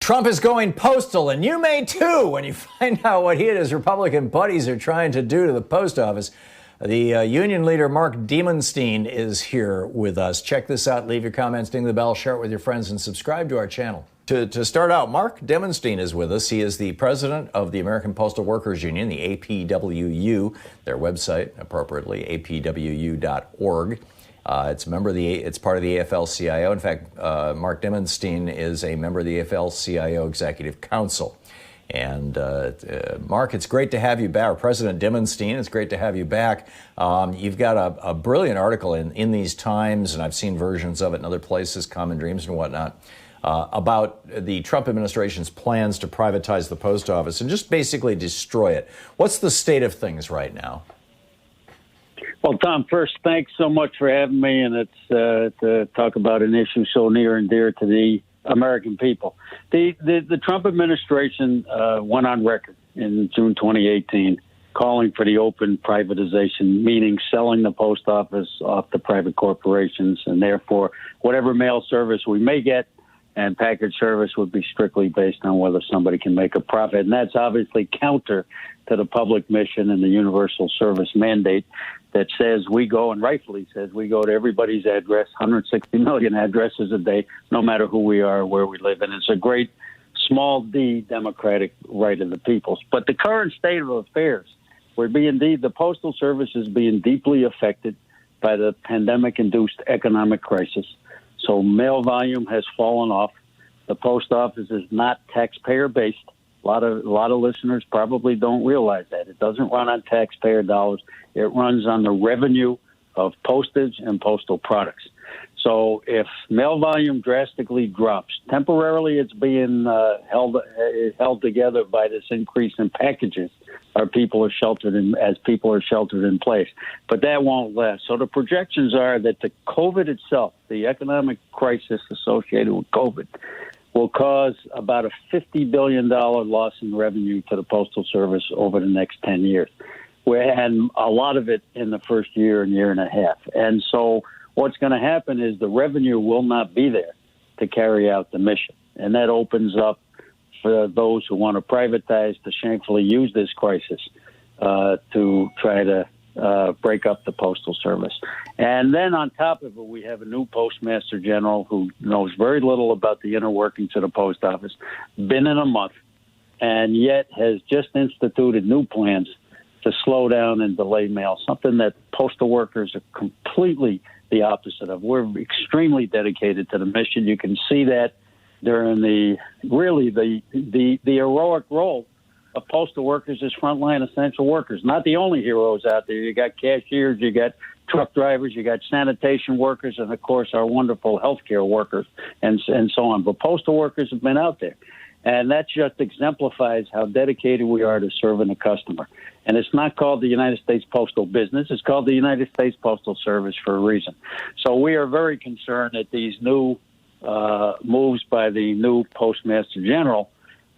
Trump is going postal, and you may too when you find out what he and his Republican buddies are trying to do to the post office. The union leader, Mark Dimondstein, is here with us. Check this out. Leave your comments, ding the bell, share it with your friends, and subscribe to our channel. To start out, Mark Dimondstein is with us. He is the president of the American Postal Workers Union, the APWU, their website, appropriately, apwu.org. It's part of the AFL-CIO. In fact, Mark Dimondstein is a member of the AFL-CIO Executive Council. And Mark, it's great to have you back. Or President Dimondstein, it's great to have you back. You've got a brilliant article in these times, and I've seen versions of it in other places, Common Dreams and whatnot, about the Trump administration's plans to privatize the post office and just basically destroy it. What's the state of things right now? Well, Tom, first, thanks so much for having me, and it's to talk about an issue so near and dear to the American people. The Trump administration went on record in June 2018 calling for the open privatization, meaning selling the post office off to private corporations, and therefore whatever mail service we may get and package service would be strictly based on whether somebody can make a profit. And that's obviously counter to the public mission and the universal service mandate that says we go, and rightfully says we go to everybody's address, 160 million addresses a day, no matter who we are or where we live. And it's a great small d democratic right of the peoples. But the current state of affairs, the Postal Service is being deeply affected by the pandemic-induced economic crisis. So mail volume has fallen off. The post office is not taxpayer-based. A lot of listeners probably don't realize that. It doesn't run on taxpayer dollars. It runs on the revenue of postage and postal products. So if mail volume drastically drops, temporarily it's being held together by this increase in packages. People are sheltered in place. But that won't last. So the projections are that the COVID itself, the economic crisis associated with COVID, will cause about a $50 billion loss in revenue to the Postal Service over the next 10 years. And a lot of it in the first year and a half. And so what's going to happen is the revenue will not be there to carry out the mission. And that opens up for those who want to privatize to shamefully use this crisis to try to break up the Postal Service. And then on top of it, we have a new Postmaster General who knows very little about the inner workings of the post office, been in a month, and yet has just instituted new plans to slow down and delay mail, something that postal workers are completely the opposite of. We're extremely dedicated to the mission. You can see that during the heroic role of postal workers as frontline essential workers. Not the only heroes out there. You got cashiers, you got truck drivers, you got sanitation workers, and of course our wonderful healthcare workers and so on. But postal workers have been out there. And that just exemplifies how dedicated we are to serving the customer. And it's not called the United States Postal Business. It's called the United States Postal Service for a reason. So we are very concerned that these new moves by the new Postmaster General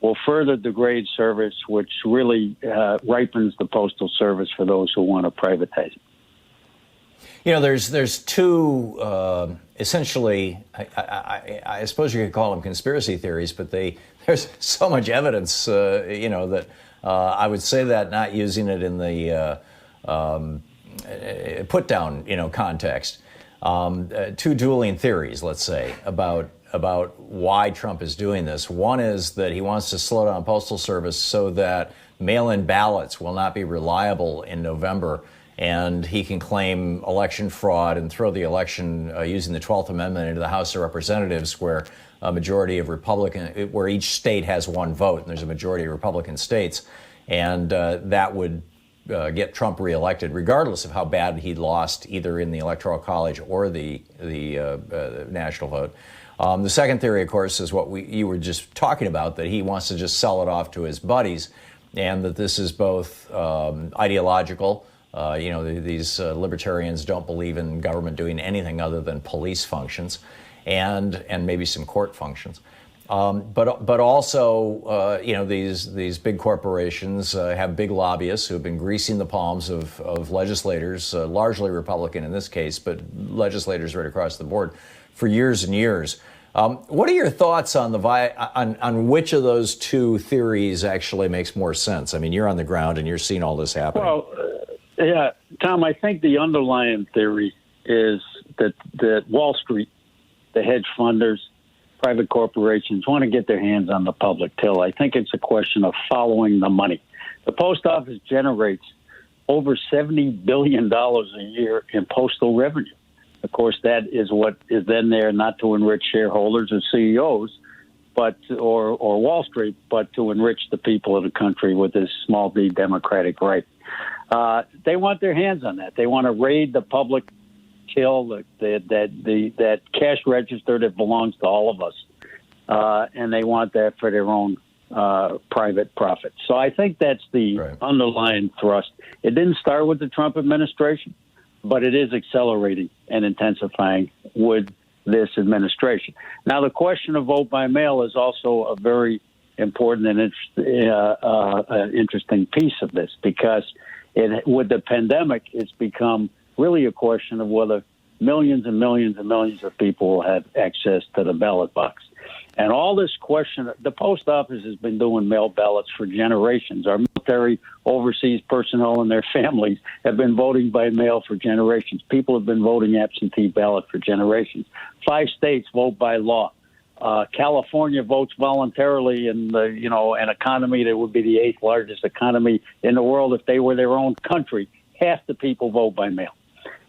will further degrade service, which really ripens the Postal Service for those who want to privatize it. You know, there's two, essentially, I suppose you could call them conspiracy theories, but there's so much evidence, that I would say that not using it in the put-down, context. Two dueling theories, let's say, about why Trump is doing this. One is that he wants to slow down Postal Service so that mail-in ballots will not be reliable in November, and he can claim election fraud and throw the election using the 12th Amendment into the House of Representatives, where a majority of where each state has one vote, and there's a majority of Republican states, and that would get Trump reelected, regardless of how bad he lost either in the Electoral College or the national vote. The second theory, of course, is what you were just talking about, that he wants to just sell it off to his buddies, and that this is both ideological. These libertarians don't believe in government doing anything other than police functions and maybe some court functions. But also, these big corporations have big lobbyists who have been greasing the palms of legislators, largely Republican in this case, but legislators right across the board for years and years, What are your thoughts on on which of those two theories actually makes more sense? I mean, you're on the ground and you're seeing all this happening. Well, yeah, Tom, I think the underlying theory is that Wall Street, the hedge funders, private corporations want to get their hands on the public till. I think it's a question of following the money. The post office generates over $70 billion a year in postal revenue. Of course, that is what is then there not to enrich shareholders or CEOs, or Wall Street, but to enrich the people of the country with this small d democratic right. They want their hands on that. They want to raid the public till, that cash register that belongs to all of us, and they want that for their own private profit. So I think that's the underlying thrust. It didn't start with the Trump administration, but it is accelerating and intensifying with this administration. Now, the question of vote by mail is also a very important and interesting piece of this, because with the pandemic, it's become really a question of whether millions and millions and millions of people will have access to the ballot box. And all this question, the post office has been doing mail ballots for generations. Our military, overseas personnel and their families have been voting by mail for generations. People have been voting absentee ballot for generations. 5 states vote by law. California votes voluntarily in an economy that would be the 8th largest economy in the world if they were their own country. Half the people vote by mail.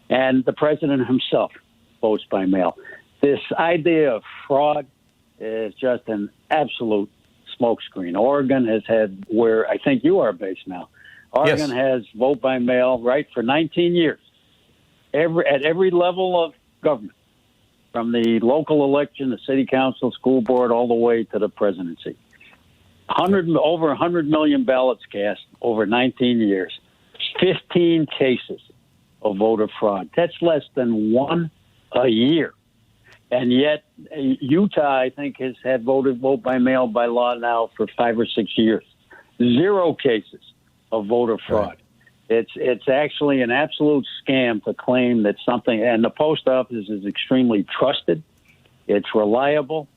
And the president himself votes by mail. This idea of fraud is just an absolute smokescreen. Oregon has had, where I think you are based now, Oregon has vote by mail, for 19 years, at every level of government, from the local election, the city council, school board, all the way to the presidency. Over 100 million ballots cast over 19 years, 15 cases of voter fraud. That's less than one a year. And yet, Utah, I think, has had vote by mail by law now for 5 or 6 years. 0 cases of voter fraud. It's actually an absolute scam to claim that something, and the post office is extremely trusted. It's reliable.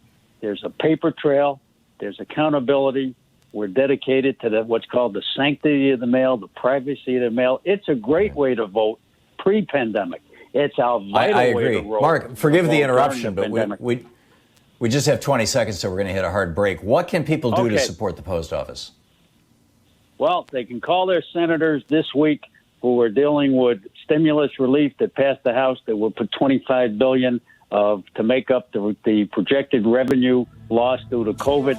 There's a paper trail. There's accountability. We're dedicated to what's called the sanctity of the mail, the privacy of the mail. It's a great way to vote pre-pandemic. It's our vital I agree. way to roll. Mark, forgive the interruption, but we just have 20 seconds, so we're going to hit a hard break. What can people do to support the post office? Well, they can call their senators this week who are dealing with stimulus relief that passed the House that will put $25 billion to make up the projected revenue loss due to COVID.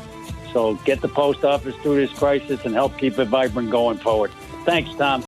So get the post office through this crisis and help keep it vibrant going forward. Thanks, Tom.